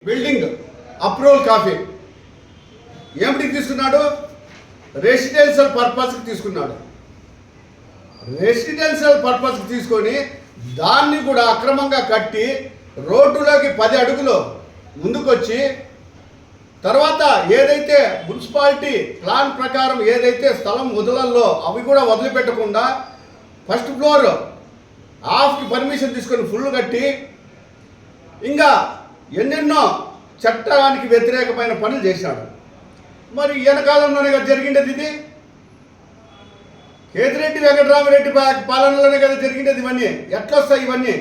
Building approval copy ఏమిటికి తీసుకున్నాడు? Residential పర్పస్కి తీసుకున్నాడు. రెసిడెన్షియల్ పర్పస్కి తీసుకొని దాన్ని కూడా అక్రమంగా కట్టి రోడ్డులోకి 10 అడుగులు ముందుకొచ్చి తర్వాత ఏదైతే మున్సిపాలిటీ ప్లాన్ ప్రకారం ఏదైతే స్థలం వదలల్లో అవి కూడా వదిలిపెట్టకుండా ఫస్ట్ ఫ్లోర్ హాఫ్కి పర్మిషన్ తీసుకొని ఫుల్ కట్టి ఇంకా ఎన్నెన్నో చట్టానికి వ్యతిరేకమైన పనులు చేశాడు. మరి వెనకాలంలోనే కదా జరిగిండేది ఇది. కేతిరెడ్డి వెంకటరామరెడ్డి పాలనలోనే కదా జరిగిండేది. ఇవన్నీ ఎట్లొస్తాయి ఇవన్నీ?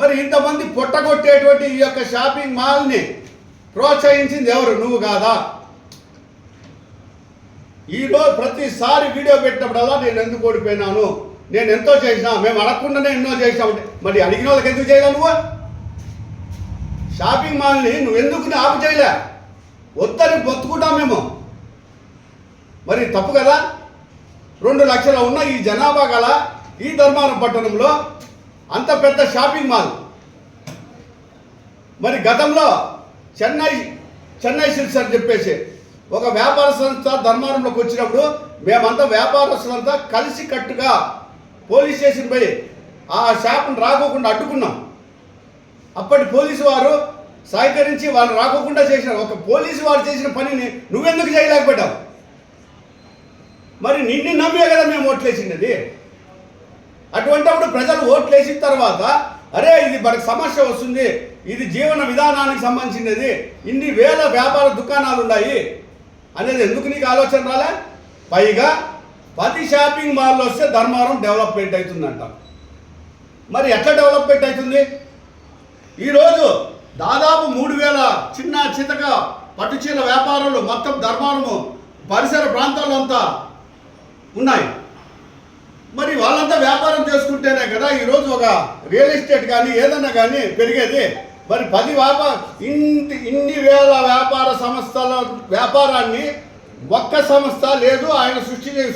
మరి ఇంతమంది పొట్టగొట్టేటువంటి ఈ యొక్క షాపింగ్ మాల్ని ప్రోత్సహించింది ఎవరు? నువ్వు కాదా? ఈరోజు ప్రతిసారి వీడియో పెట్టినప్పుడల్లా నేను ఎందుకు ఓడిపోయినాను, నేను ఎంతో చేసినా, మేము అడగకుండానే ఎన్నో చేసినామంటే మరి అడిగిన వాళ్ళకి ఎందుకు చేయలే? నువ్వు షాపింగ్ మాల్ని నువ్వెందుకు ఆపు చేయలే? వద్దని బతుకుంటాం మేము. మరి తప్పు కదా? 2 లక్షల ఉన్న ఈ జనాభా గల ఈ ధర్మారం పట్టణంలో అంత పెద్ద షాపింగ్ మాల్. మరి గతంలో చెన్నై సిల్క్స్ అని చెప్పేసి ఒక వ్యాపార సంస్థ ధర్మారంలోకి వచ్చినప్పుడు మేమంతా వ్యాపారస్తులంతా కలిసి కట్టుగా పోలీస్ స్టేషన్ పోయి ఆ షాప్ను రాకోకుండా అడ్డుకున్నాం. అప్పటి పోలీసు వారు సహకరించి వాళ్ళు రాకోకుండా చేసినారు. ఒక పోలీసు వారు చేసిన పనిని నువ్వెందుకు చేయలేకపోయావు? మరి నిన్ను నమ్మే కదా మేము ఓట్లేసినది. అటువంటిప్పుడు ప్రజలు ఓట్లేసిన తర్వాత అరే ఇది మనకు సమస్య వస్తుంది, ఇది జీవన విధానానికి సంబంధించినది, ఇన్ని వేల వ్యాపార దుకాణాలు ఉన్నాయి అనేది ఎందుకు నీకు ఆలోచన రాలే? పైగా 10 షాపింగ్ మాల్లు వస్తే ధర్మవరం డెవలప్మెంట్ అవుతుందంట. మరి ఎట్లా డెవలప్మెంట్ అవుతుంది? ఈరోజు దాదాపు 3000 చిన్న చితక పట్టుచీల వ్యాపారాలు మొత్తం ధర్మవరము పరిసర ప్రాంతాల్లో అంతా ఉన్నాయి. మరి వాళ్ళంతా వ్యాపారం చేసుకుంటేనే కదా ఈరోజు ఒక రియల్ ఎస్టేట్ కానీ ఏదన్నా కానీ పెరిగేది. మరి 10 ఇన్ని వేల వ్యాపార సంస్థల వ్యాపారాన్ని ఒక్క సంస్థ లేదు ఆయన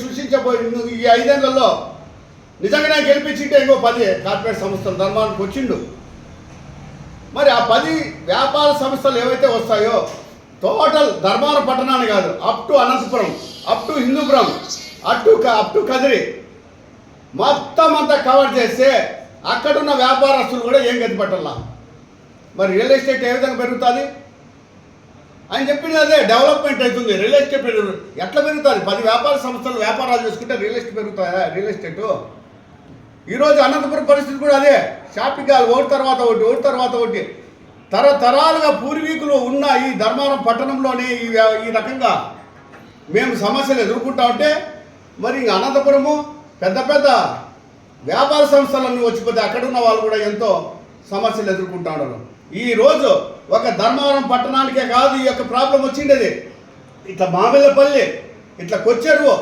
సృష్టించబోయింది. ఈ 5 ఏళ్లలో నిజంగానే గెలిపించింటే ఇంకో 10 కార్పొరేట్ సంస్థలు ధర్మానికి వచ్చిండు. మరి ఆ 10 వ్యాపార సంస్థలు ఏవైతే వస్తాయో టోటల్ ధర్మారం పట్టణాన్ని కాదు, up to Anantapuram, up to Hindupuram, up to Kadiri మొత్తం అంతా కవర్ చేస్తే అక్కడున్న వ్యాపారస్తులు కూడా ఏం గతి పట్టాల. మరి రియల్ ఎస్టేట్ ఏ విధంగా పెరుగుతుంది అని చెప్పింది అదే డెవలప్మెంట్ అవుతుంది. రియల్ ఎస్టేట్ ఎట్లా పెరుగుతుంది? 10 వ్యాపార సంస్థలు వ్యాపారాలు చేసుకుంటే రియల్ ఎస్టేట్ పెరుగుతాయా? రియల్ ఎస్టేటు ఈరోజు అనంతపురం పరిస్థితి కూడా అదే. షాపింగ్ మాల్ ఒకటి తర్వాత ఒకటి తరతరాలుగా పూర్వీకులు ఉన్న ఈ ధర్మవరం పట్టణంలోనే ఈ రకంగా మేము సమస్యలు ఎదుర్కొంటా ఉంటే మరి అనంతపురము పెద్ద పెద్ద వ్యాపార సంస్థలన్నీ వచ్చిపోతే అక్కడున్న వాళ్ళు కూడా ఎంతో సమస్యలు ఎదుర్కొంటా ఉన్నారు. ఈరోజు ఒక ధర్మవరం పట్టణానికే కాదు ఈ యొక్క ప్రాబ్లం వచ్చిండేది. ఇట్లా మామిళ్ళపల్లి, ఇట్లా కొచ్చెరువు,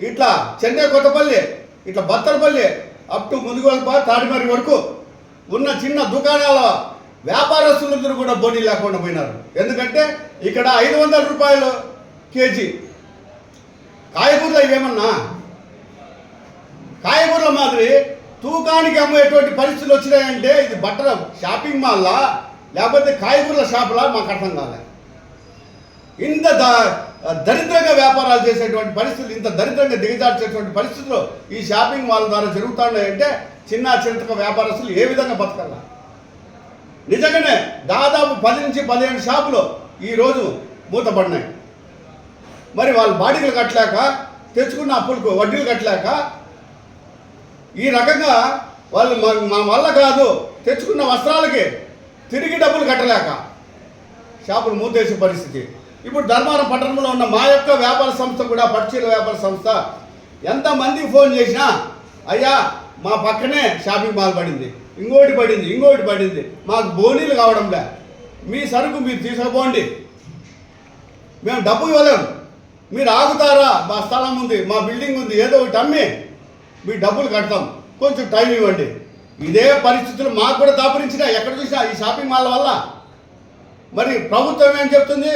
ఇట్లా చెన్నై కొత్తపల్లి, ఇట్లా బత్తలపల్లి, అప్ టు ముదుగోల్ప తాడిమర్రి వరకు ఉన్న చిన్న దుకాణాల వ్యాపారస్తులందరూ కూడా బోనీ లేకుండా పోయినారు. ఎందుకంటే ఇక్కడ 500 రూపాయలు కేజీ కాయగూరలు ఇవేమన్నా కాయగూరల మాదిరి తూకానికి అమ్మేటువంటి పరిస్థితులు వచ్చినాయంటే ఇది బట్టల షాపింగ్ మాల్లా లేకపోతే కాయగూరల షాపులా మాకు అర్థం కాలేదు. ఇంత దరిద్రంగా వ్యాపారాలు చేసేటువంటి పరిస్థితులు, ఇంత దరిద్రంగా దిగజార్చేటువంటి పరిస్థితులు ఈ షాపింగ్ మాల్ ద్వారా జరుగుతున్నాయంటే చిన్న చిన్న వ్యాపారస్తులు ఏ విధంగా బతకాల? నిజంగానే దాదాపు 10 నుంచి 15 షాపులు ఈరోజు మూతపడినాయి. మరి వాళ్ళు బాడీలు కట్టలేక, తెచ్చుకున్న అప్పులకు వడ్డీలు కట్టలేక ఈ రకంగా వాళ్ళు మా వల్ల కాదు తెచ్చుకున్న వస్త్రాలకి తిరిగి డబ్బులు కట్టలేక షాపులు మూతేసే పరిస్థితి. ఇప్పుడు ధర్మవరం పట్టణంలో ఉన్న మా యొక్క వ్యాపార సంస్థ కూడా పట్టుచీల వ్యాపార సంస్థ ఎంతమందికి ఫోన్ చేసినా అయ్యా మా పక్కనే షాపింగ్ మాల్ పడింది, ఇంకోటి పడింది, మాకు బోనీలు కావడంలే, మీ సరుకు మీరు తీసుకుపోండి, మేము డబ్బు ఇవ్వలేము, మీరు ఆగుతారా, మా స్థలం ఉంది, మా బిల్డింగ్ ఉంది, ఏదో ఒకటి అమ్మి మీ డబ్బులు కడతాం, కొంచెం టైం ఇవ్వండి. ఇదే పరిస్థితులు మాకు కూడా దాపురించినా ఎక్కడ చూసినా ఈ షాపింగ్ మాల్ వల్ల. మరి ప్రభుత్వం ఏం చెప్తుంది?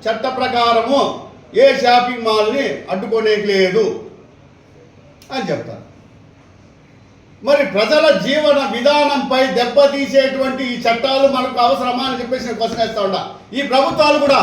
చట్ట ప్రకారము ఏ షాపింగ్ మాల్ని అడ్డుకోనేకి లేదు అని చెప్తారు. మరి ప్రజల జీవన విధానంపై దెబ్బతీసేటువంటి ఈ చట్టాలు మనకు అవసరమా అని చెప్పేసి నేను క్వశ్చన్ వేస్తా ఉన్నా. ఈ ప్రభుత్వాలు కూడా